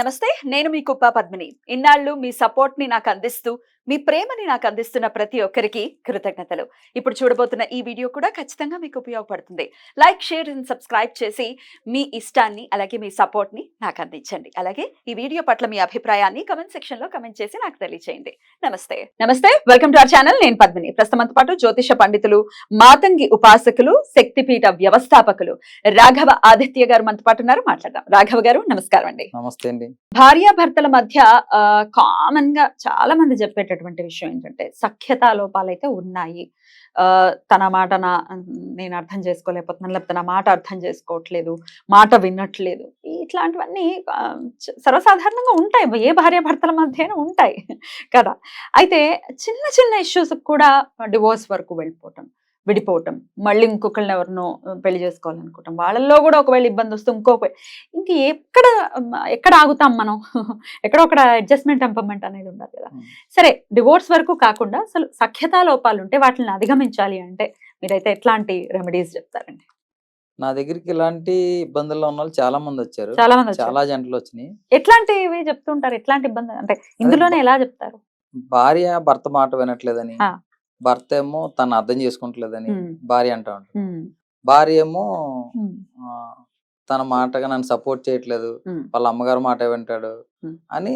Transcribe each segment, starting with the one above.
నమస్తే, నేను మీ కుప్ప పద్మిని. ఇన్నాళ్ళు మీ సపోర్ట్ ని నాకు అందిస్తూ, మీ ప్రేమని నాకు అందిస్తున్న ప్రతి ఒక్కరికి కృతజ్ఞతలు. ఇప్పుడు చూడబోతున్న ఈ వీడియో కూడా ఖచ్చితంగా మీకు ఉపయోగపడుతుంది. లైక్, షేర్ అండ్ సబ్స్క్రైబ్ చేసి మీ ఇష్టాన్ని అలాగే మీ సపోర్ట్ ని నాకు అందించండి. అలాగే ఈ వీడియో పట్ల మీ అభిప్రాయాన్ని కమెంట్ సెక్షన్ లో కమెంట్ చేసి నాకు తెలియజేయండి. నమస్తే, వెల్కమ్ టు అవర్ ఛానల్. నేను పద్మిని. ప్రస్తుతంతో పాటు జ్యోతిష పండితులు, మాతంగి ఉపాసకులు, శక్తిపీఠ వ్యవస్థాపకులు రాఘవ ఆదిత్య గారు మనతో పాటు ఉన్నారు. మాట్లాడదాం. రాఘవ గారు, నమస్కారం అండి. నమస్తే అండి. భార్యాభర్తల మధ్య కామన్ గా చాలా మంది చెప్పేటటువంటి విషయం ఏంటంటే సఖ్యతా లోపాలైతే ఉన్నాయి. తన మాట నేను అర్థం చేసుకోలేకపోతున్నాను, లేకపోతే నా మాట అర్థం చేసుకోవట్లేదు, మాట వినట్లేదు, ఇట్లాంటివన్నీ సర్వసాధారణంగా ఉంటాయి. ఏ భార్యాభర్తల మధ్య ఉంటాయి కదా. అయితే చిన్న చిన్న ఇష్యూస్ కూడా డివోర్స్ వరకు విడిపోవటం, మళ్ళీ ఇంకొకళ్ళని ఎవరినో పెళ్లి చేసుకోవాలనుకోవటం, వాళ్ళల్లో కూడా ఒకవేళ ఇబ్బంది వస్తే ఇంక ఎక్కడ ఆగుతాం మనం? ఎక్కడో ఒక అడ్జస్ట్మెంట్ టెంపర్మెంట్ అనేది ఉండదు కదా. సరే, డివోర్స్ వరకు కాకుండా అసలు సఖ్యతా లోపాలు ఉంటే వాటిని అధిగమించాలి అంటే మీరైతే ఎట్లాంటి రెమెడీస్ చెప్తారండి? నా దగ్గరికి ఇలాంటి ఇబ్బందుల్లో ఉన్న వాళ్ళు చాలా మంది వచ్చారు. చాలా జంటలు వచ్చినాయి. ఎట్లాంటివి చెప్తుంటారు? ఎట్లాంటి ఇబ్బంది అంటే ఇందులోనే ఎలా చెప్తారు? భార్య భర్త మాట వినట్లేదని, భర్త ఏమో తను అర్థం చేసుకుంటలేదని భార్య అంటా ఉంటారు. భార్య ఏమో తన మాటగా నన్ను సపోర్ట్ చేయట్లేదు, వాళ్ళ అమ్మగారు మాట వింటాడు అని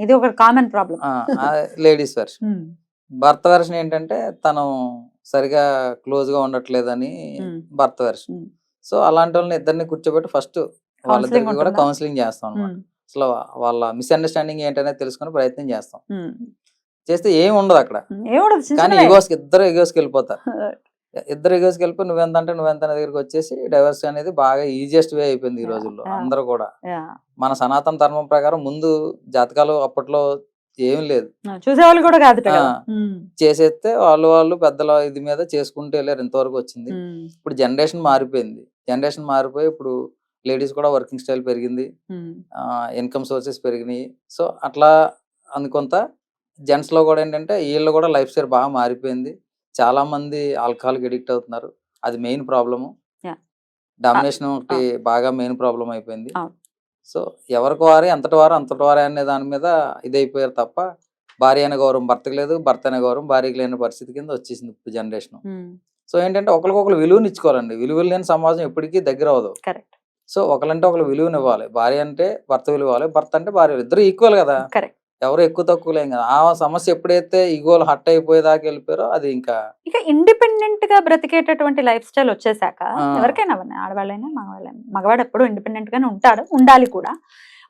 ఇది ఒక కామన్ ప్రాబ్లం. Ladies version. భర్త వెర్షన్ ఏంటంటే తను సరిగా క్లోజ్ గా ఉండట్లేదని భర్త వెర్షన్. సో అలాంటి వాళ్ళని ఇద్దరిని కూర్చోబెట్టి ఫస్ట్ వాళ్ళిద్దరికి కూడా కౌన్సిలింగ్ చేస్తాం అనమాట. అసలు వాళ్ళ మిస్అండర్స్టాండింగ్ ఏంటనేది తెలుసుకునే ప్రయత్నం చేస్తాం. చేస్తే ఏమి ఉండదు అక్కడ, కానీ ఇద్దరు ఎగోస్కి వెళ్ళిపోతారు. వెళ్ళిపోయి నువ్వెంత దగ్గరికి వచ్చేసి డైవర్స్ అనేది బాగా ఈజియెస్ట్ వే అయిపోయింది ఈ రోజుల్లో. అందరూ కూడా మన సనాతన ధర్మం ప్రకారం ముందు జాతకాలు అప్పట్లో ఏం లేదు, చూసేవాళ్ళు కూడా కాదు, చేసేస్తే వాళ్ళు పెద్దల ఇది మీద చేసుకుంటూ వెళ్ళారు. ఇంతవరకు వచ్చింది. ఇప్పుడు జనరేషన్ మారిపోయి ఇప్పుడు లేడీస్ కూడా వర్కింగ్ స్టైల్ పెరిగింది, ఇన్కమ్ సోర్సెస్ పెరిగినాయి. సో అట్లా అందుకొంత జెంట్స్ లో కూడా ఏంటంటే వీళ్ళు కూడా లైఫ్ స్టైల్ బాగా మారిపోయింది. చాలా మంది ఆల్కహాల్కి ఎడిక్ట్ అవుతున్నారు. అది మెయిన్ ప్రాబ్లము. డామినేషన్ ఒకటి బాగా మెయిన్ ప్రాబ్లం అయిపోయింది. సో ఎవరికి వారే అంతటి వారే అనే దాని మీద ఇదైపోయారు తప్ప భార్య అనే గౌరవం భర్తకు లేదు, భర్త అనే గౌరవం భార్యకి లేని పరిస్థితి కింద వచ్చేసింది ఇప్పుడు జనరేషన్. సో ఏంటంటే ఒకరికొకరు విలువని ఇచ్చుకోవాలండి. విలువలు లేని సమాజం ఎప్పటికీ దగ్గర అవదు. సో ఒకరంటే ఒకరు విలువని ఇవ్వాలి. భార్య అంటే భర్త విలువ ఇవ్వాలి, భర్త అంటే భార్య, ఇద్దరు ఈక్వల్ కదా, ఎవరు ఎక్కువ తక్కువ లేం కదా. ఆ సమస్య ఎప్పుడైతే ఈగోలు హట్ అయిపోయేదాకా వెళ్ళిపోయారో అది ఇంకా ఇండిపెండెంట్ గా బ్రతికేటటువంటి లైఫ్ స్టైల్ వచ్చేసాక ఎవరికైనా ఆడవాళ్ళైనా మగవాడు ఎప్పుడు ఇండిపెండెంట్ గానే ఉండాలి కూడా.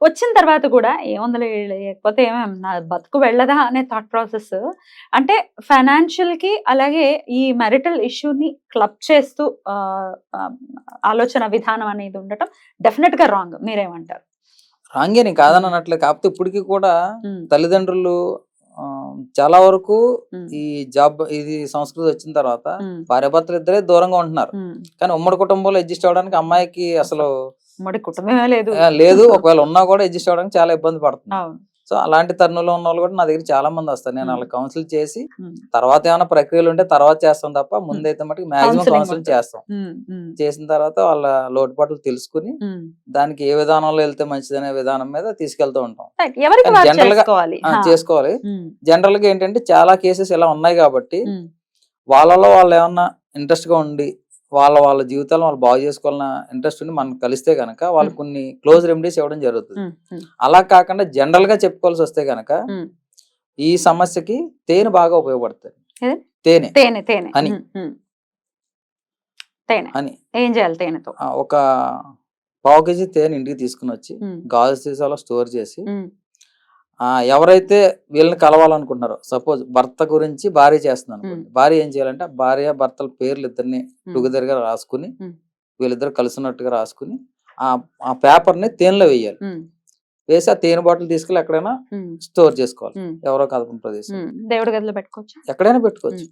వచ్చిన తర్వాత కూడా ఏముందలే లేకపోతే నా బతుకు వెళ్ళదా అనే థాట్ ప్రాసెస్, అంటే ఫైనాన్షియల్ కి అలాగే ఈ మ్యారిటల్ ఇష్యూని క్లబ్ చేస్తూ ఆలోచన విధానం అనేది ఉండటం డెఫినెట్ గా రాంగ్. మీరేమంటారు? రాంగే, నేను కాదని అనట్లేదు. కాకపోతే ఇప్పటికీ కూడా తల్లిదండ్రులు చాలా వరకు ఈ జాబ్ ఇది సంస్కృతి వచ్చిన తర్వాత భార్యాభర్తలు ఇద్దరే దూరంగా ఉంటున్నారు. కానీ ఉమ్మడి కుటుంబంలో అడ్జస్ట్ అవడానికి అమ్మాయికి అసలు కుటుంబమే లేదు. ఒకవేళ ఉన్నా కూడా అడ్జస్ట్ అవడానికి చాలా ఇబ్బంది పడుతుంది. సో అలాంటి తరుణంలో ఉన్న వాళ్ళు కూడా నా దగ్గర చాలా మంది వస్తారు. నేను వాళ్ళకి కౌన్సిల్ చేసి తర్వాత ఏమైనా ప్రక్రియలు ఉంటే తర్వాత చేస్తాం తప్ప ముందైతే మటుకు మాక్సిమం కౌన్సిల్ చేస్తాం. చేసిన తర్వాత వాళ్ళ లోటుపాట్లు తెలుసుకుని దానికి ఏ విధానంలో వెళ్తే మంచిదనే విధానం మీద తీసుకెళ్తూ ఉంటాం. జనరల్ గా చేసుకోవాలి. జనరల్ గా ఏంటంటే చాలా కేసెస్ ఇలా ఉన్నాయి కాబట్టి వాళ్ళలో వాళ్ళు ఏమన్నా ఇంట్రెస్ట్ గా ఉండి వాళ్ళ జీవితాలను వాళ్ళు బాగు చేసుకోవాలన్న ఇంట్రెస్ట్ ఉండి మనం కలిస్తే గనక వాళ్ళు కొన్ని క్లోజ్ రెమెడీస్ ఇవ్వడం జరుగుతుంది. అలా కాకుండా జనరల్ గా చెప్పుకోవాల్సి వస్తే గనక ఈ సమస్యకి తేనె బాగా ఉపయోగపడుతుంది. హనీ ఏం చేయాలి? తేనెతో ఒక 1/2 kg తేనె ఇంటికి తీసుకుని వచ్చి గాజు సీసాలో స్టోర్ చేసి ఎవరైతే వీళ్ళని కలవాలనుకుంటున్నారో, సపోజ్ భర్త గురించి భార్య చేస్తుంది అనుకోండి, భార్య ఏం చేయాలంటే భార్య భర్తల పేర్లు ఇద్దరిని టుగెదర్ గా రాసుకుని వీళ్ళిద్దరు కలిసినట్టుగా రాసుకుని ఆ పేపర్ ని తేనెలో వేయాలి. వేసి ఆ తేనె బాటిల్ తీసుకెళ్ళి ఎక్కడైనా స్టోర్ చేసుకోవాలి. ఎవరో కదపని ప్రదేశం, దేవుడి గదిలో పెట్టుకోవచ్చు, ఎక్కడైనా పెట్టుకోవచ్చు.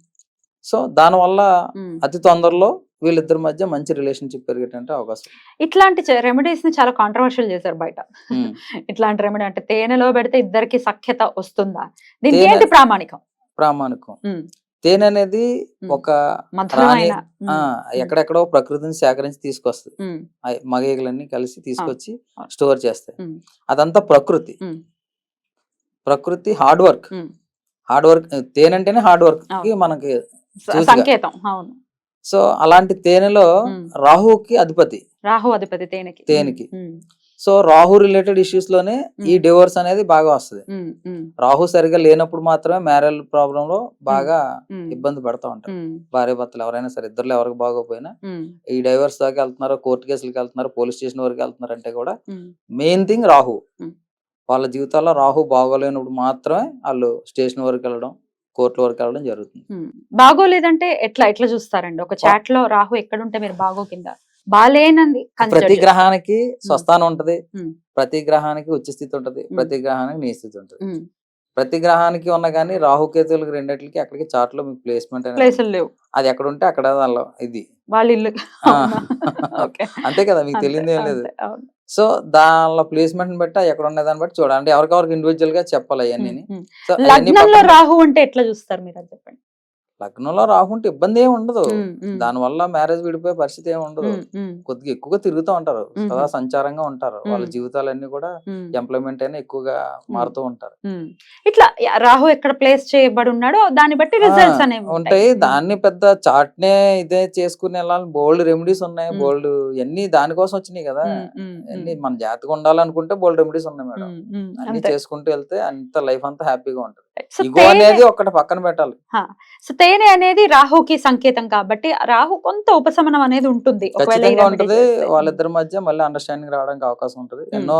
సో దాని వల్ల అతి తొందరలో వీళ్ళిద్దరి మధ్య మంచి రిలేషన్షిప్ పెరిగేటంటే అవకాశం. ఇట్లాంటి రెమెడీస్ ని చాలా కాంట్రవర్షియల్ చేశారు బయట. ఇట్లాంటి రెమెడీ అంటే తేనెలో పెడితే ఇద్దరికి సఖ్యత వస్తుందా? దీనికి ప్రామాణికం తేనె అనేది ఒక రాణి మధురమైన ఎక్కడెక్కడో ప్రకృతిని సేకరించి తీసుకొస్తుంది. మగీగలన్నీ కలిసి తీసుకొచ్చి స్టోర్ చేస్తాయి. అదంతా ప్రకృతి. ప్రకృతి హార్డ్ వర్క్. తేనె అంటేనే హార్డ్ వర్క్ కి మనకి సంకేతం. అవును. సో అలాంటి తేనెలో రాహుకి అధిపతి. రాహు అధిపతి తేనెకి. సో రాహు రిలేటెడ్ ఇష్యూస్ లోనే ఈ డివోర్స్ అనేది బాగా వస్తుంది. రాహు సరిగా లేనప్పుడు మాత్రమే మ్యారేజ్ ప్రాబ్లం లో బాగా ఇబ్బంది పడతా ఉంటారు భార్య భర్తలు ఎవరైనా సరే. ఇద్దరు ఎవరికి బాగోపోయినా ఈ డైవర్స్ దాకా వెళ్తున్నారు, కోర్టు కేసులకు వెళ్తున్నారు, పోలీస్ స్టేషన్ వరకు వెళ్తున్నారు అంటే కూడా మెయిన్ థింగ్ రాహు. వాళ్ళ జీవితాల్లో రాహు బాగోలేనప్పుడు మాత్రమే వాళ్ళు స్టేషన్ వరకు వెళ్ళడం, కోర్టు వరకు వెళ్ళడం జరుగుతుంది. బాగోలేదంటే ఎట్లా చూస్తారండి? ఒక చాట్ లో రాహు ఎక్కడుంటే మీరు బాగో కింద బాలేనంది. ప్రతి గ్రహానికి స్వస్థానం ఉంటది, ప్రతి గ్రహానికి ఉచ్చ స్థితి ఉంటది, ప్రతి గ్రహానికి నీ స్థితి ఉంటది. ప్రతి గ్రహానికి ఉన్న కానీ రాహుకేతువులకి రెండిట్లకి అక్కడికి చార్ట్ లో మీకు ప్లేస్మెంట్ ప్లేసులు లేవు. అది ఎక్కడ ఉంటే అక్కడ ఇది వాళ్ళ ఇల్లు. అంతే కదా, మీకు తెలియదు ఏం లేదు. సో దానిలో ప్లేస్మెంట్ బట్టి ఎక్కడ ఉన్న దాన్ని బట్టి చూడాలి. అంటే ఎవరికెవరికి ఇండివిజువల్ గా చెప్పాలి అవన్నీ. లగ్నంలో రాహు అంటే ఎట్లా చూస్తారు మీరు, అది చెప్పండి. లగ్నంలో రాకుంటే ఇబ్బంది ఏమి ఉండదు. దాని వల్ల మ్యారేజ్ విడిపోయే పరిస్థితి ఏమి ఉండదు. కొద్దిగా ఎక్కువగా తిరుగుతూ ఉంటారు, సదా సంచారంగా ఉంటారు. వాళ్ళ జీవితాలన్నీ కూడా ఎంప్లాయ్మెంట్ అయినా ఎక్కువగా మారుతూ ఉంటారు. ఇట్లా రాహు ఎక్కడ ప్లేస్ చేయబడి ఉన్నాడో దాన్ని బట్టి రిజల్ట్స్ అనేవి ఉంటాయి. దాన్ని పెద్ద చార్ట్ నే ఇదే చేసుకుని వెళ్ళాలని బోల్డ్ రెమెడీస్ ఉన్నాయి. బోల్డ్ అన్ని దానికోసం వచ్చినాయి కదా. అన్ని మన జాతిగా ఉండాలనుకుంటే బోల్డ్ రెమెడీస్ ఉన్నాయి మేడం. అన్ని చేసుకుంటూ వెళ్తే అంత లైఫ్ అంతా హ్యాపీగా ఉంటుంది. ఇగో అనేది ఒక్కటి పక్కన పెట్టాలి. సో తేనె అనేది రాహుకి సంకేతం కాబట్టి రాహు కొంత ఉపశమనం అనేది ఉంటుంది. ఖచ్చితంగా ఉంటది. వాళ్ళిద్దరి మధ్య మళ్ళీ అండర్స్టాండింగ్ రావడానికి అవకాశం ఉంటది. ఎన్నో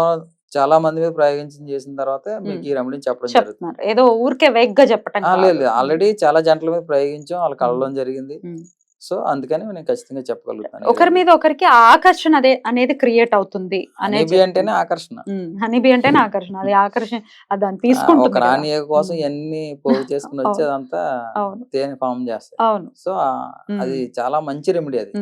చాలా మంది మీద ప్రయోగించి చేసిన తర్వాత మీకు ఈ రెమెడీ చెప్పడం జరుగుతుంది. ఏదో ఊరికే వేగ్గా చెప్పడం లేదు, ఆల్రెడీ చాలా జంటల మీద ప్రయోగించాం, వాళ్ళ కళ్ళడం జరిగింది. సో అందుకని నేను ఖచ్చితంగా చెప్పగలుగుతాను. ఒకరి మీద ఒకరికి ఆకర్షణ అనేది క్రియేట్ అవుతుంది. హనీబీ అంటేనే ఆకర్షణ. హనీబీ అంటేనే ఆకర్షణ. అది ఆకర్షణ దాన్ని తీసుకుంటుంది. ఒక రాణి కోసం ఎన్ని పోగు చేసుకుని వచ్చి అదంతా తేనె ఫామ్ చేస్తాయి. అవును. సో అది చాలా మంచి రెమెడీ. అది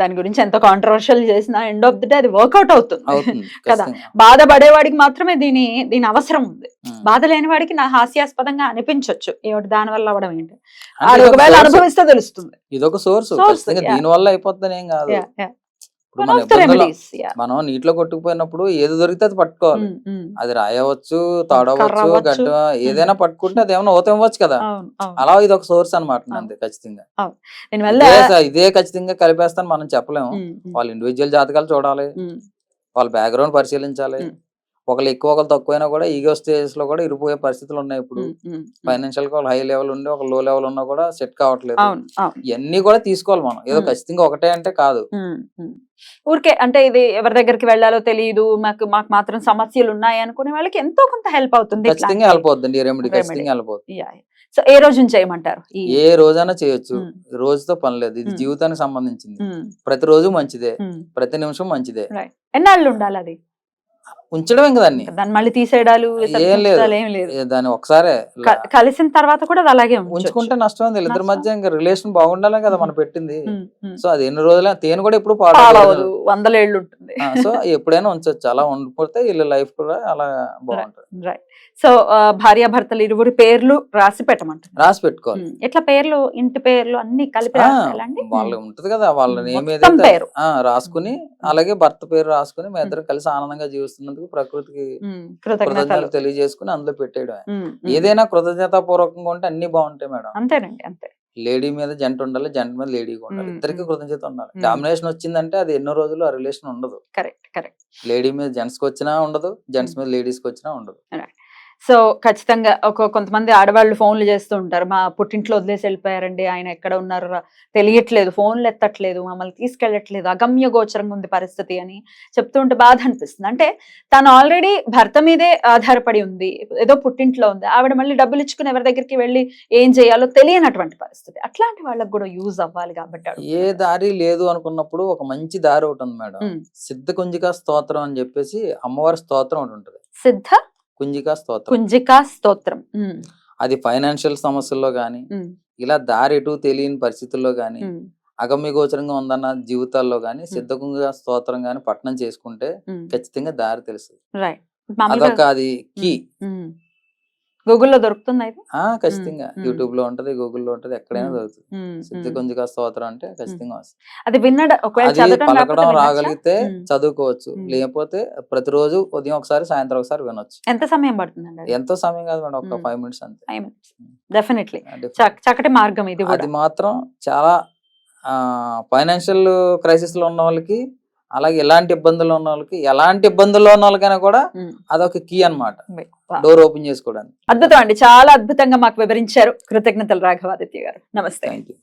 దాని గురించి ఎంత కాంట్రవర్షియల్ చేసినా ఎండ్ ఆఫ్ ది డే అది వర్కౌట్ అవుతుంది కదా. బాధపడేవాడికి మాత్రమే దీని అవసరం ఉంది. బాధ లేని వాడికి నా హాస్యాస్పదంగా అనిపించవచ్చు. ఏమిటి దాని వల్ల అవడం ఏంటి, ఒకవేళ అనుభవిస్తే తెలుస్తుంది. ఇదొక సోర్స్. దీని వల్ల అయిపోతుంది ఏం కాదు. మనం నీటిలో కొట్టుకుపోయినప్పుడు ఏది దొరికితే అది పట్టుకోవాలి. అది రాయవచ్చు, తాడవచ్చు, గడ్డ ఏదైనా పట్టుకుంటే అది ఏమైనా ఓతం ఇవ్వచ్చు కదా. అలా ఇది ఒక సోర్స్ అనమాట. అంతే ఖచ్చితంగా ఇదే ఖచ్చితంగా కలిపేస్తాను మనం చెప్పలేము. వాళ్ళ ఇండివిజువల్ జాతకాలు చూడాలి, వాళ్ళ బ్యాక్గ్రౌండ్ పరిశీలించాలి. ఒకళ్ళు ఎక్కువ ఒకళ్ళు తక్కువైనా కూడా ఈగో స్టేజ్ లో కూడా ఇరిపోయే పరిస్థితులు ఉన్నాయి. ఇప్పుడు ఫైనాన్షియల్ గా హై లెవెల్ ఉండి ఒక లో లెవెల్ ఉన్నా కూడా సెట్ కావట్లేదు. ఇవన్నీ కూడా తీసుకోవాలి మనం. ఏదో ఖచ్చితంగా ఒకటే అంటే కాదు. ఊరికే అంటే ఇది ఎవరి దగ్గరికి వెళ్ళాలో తెలియదు, మాకు మాత్రం సమస్యలు ఉన్నాయి అనుకునే వాళ్ళకి ఎంతో కొంత హెల్ప్ అవుతుంది. ఖచ్చితంగా హెల్ప్ అవుతుంది. ఈ రెమెడీ ఖచ్చితంగా హెల్ప్ అవుతుంది. సో ఏ రోజు చేయమంటారు? ఏ రోజైనా చేయొచ్చు, రోజుతో పని లేదు. ఇది జీవితానికి సంబంధించింది. ప్రతి రోజు మంచిదే, ప్రతి నిమిషం మంచిదే. ఎన్నాళ్ళు ఉండాలి అది? ఉంచడమే కదండి, దాన్ని మళ్ళీ తీసేయడాలు ఏం లేదు. దాన్ని ఒకసారి కలిసిన తర్వాత కూడా అలాగే ఉంచుకుంటే నష్టం లేదు. ఇద్దరి మధ్య ఇంకా రిలేషన్ బాగుండాలి కదా మనం పెట్టింది. సో అది ఎన్ని రోజుల తేనె కూడా ఎప్పుడు పాడవదు, 100 ఏళ్ళు ఉంటుంది. సో ఎప్పుడైనా ఉంచొచ్చు. అలా ఉండిపోతే వీళ్ళ లైఫ్ కూడా అలా బాగుంటుంది. సో భార్యాభర్తలు ఇరువురి పేర్లు రాసి పెట్టమంటారు. రాసి పెట్టుకోవాలి. ఎట్లా పేర్లు, ఇంటి పేర్లు అన్ని కలిపి వాళ్ళు ఉంటది కదా, వాళ్ళ నేమ్ ఏదైతే రాసుకుని, అలాగే భర్త పేరు రాసుకుని మీ ఇద్దరు కలిసి ఆనందంగా జీవిస్తున్నందుకు ప్రకృతికి కృతజ్ఞతలు తెలియజేసుకుని అందులో పెట్టేయడం. ఏదైనా కృతజ్ఞతాపూర్వకంగా ఉంటే అన్ని బాగుంటాయి మేడం. అంతేనండి, అంతే. లేడీ మీద జంట ఉండాలి, జంట మీద లేడీ ఉండాలి. ఇద్దరికి కృతజ్ఞత ఉండాలి. డామినేషన్ వచ్చిందంటే అది ఎన్నో రోజులు ఆ రిలేషన్ ఉండదు. కరెక్ట్. లేడీ మీద జెంట్స్ కి వచ్చినా ఉండదు, జెంట్స్ మీద లేడీస్ కి వచ్చినా ఉండదు. సో ఖచ్చితంగా కొంతమంది ఆడవాళ్ళు ఫోన్లు చేస్తూ ఉంటారు, మా పుట్టింట్లో వదిలేసి వెళ్ళిపోయారండి, ఆయన ఎక్కడ ఉన్నారు తెలియట్లేదు, ఫోన్లు ఎత్తట్లేదు, మమ్మల్ని తీసుకెళ్ళట్లేదు, అగమ్య గోచరంగా ఉంది పరిస్థితి అని చెప్తూ ఉంటే బాధ అనిపిస్తుంది. అంటే తను ఆల్రెడీ భర్త మీదే ఆధారపడి ఉంది, ఏదో పుట్టింట్లో ఉంది, ఆవిడ మళ్ళీ డబ్బులు ఇచ్చుకుని ఎవరి దగ్గరికి వెళ్ళి ఏం చేయాలో తెలియనటువంటి పరిస్థితి. అట్లాంటి వాళ్ళకి కూడా యూజ్ అవ్వాలి కాబట్టి ఏ దారి లేదు అనుకున్నప్పుడు ఒక మంచి దారి ఒకటి ఉంది మేడం. సిద్ధ కుంజికా స్తోత్రం అని చెప్పేసి అమ్మవారి స్తోత్రం ఒకటి ఉంటుంది. సిద్ధ కుంజికా స్తోత్రం. అది ఫైనాన్షియల్ సమస్యల్లో గాని, ఇలా దారి ఎటు తెలియని పరిస్థితుల్లో గాని, అగమ్య గోచరంగా ఉందన్న జీవితాల్లో గాని సిద్ధ కుంజికా స్తోత్రం గాని పఠనం చేసుకుంటే ఖచ్చితంగా దారి తెలుస్తుంది. అదొక అది కీ. గూగుల్లో దొరుకుతుంది అయితే ఖచ్చితంగా మ్మ్. యూట్యూబ్ లో ఉంటది, గూగుల్లో ఉంటది, ఎక్కడైనా మ్మ్. దొరుకుతుంది. మ్మ్. సిద్ధి కొంజికా స్తోత్రం అంటే ఖచ్చితంగా వస్తుంది. అది ఒకవేళ అది చదవటం పలకడం రాకపోతే వినొచ్చా? రాగలిగితే మ్మ్. చదువుకోవచ్చు, మ్మ్. లేకపోతే ప్రతిరోజు ఉదయం ఒకసారి సాయంత్రం ఒకసారి వినొచ్చు. ఎంత సమయం పడుతుందండి అది? ఎంతో సమయం కాదు మేడం, ఒక మ్మ్. 5 minutes అంతే. 5 minutes. డెఫినెట్లీ అంటే చక్కటి మార్గం ఇది కూడా. అది మాత్రం చాలా ఫైనాన్షియల్ క్రైసిస్ లో ఉన్న వాళ్ళకి, అలాగే ఎలాంటి ఇబ్బందుల్లో ఉన్న వాళ్ళకి, ఎలాంటి ఇబ్బందుల్లో ఉన్న వాళ్ళకైనా కూడా మ్మ్. అదొక కీ అన్నమాట, Wow. డోర్ ఓపెన్ చేసుకోవడానికి. అద్భుతం అండి, చాలా అద్భుతంగా మాకు వివరించారు. కృతజ్ఞతలు రాఘవాదిత్య గారు. నమస్తే. Thank you.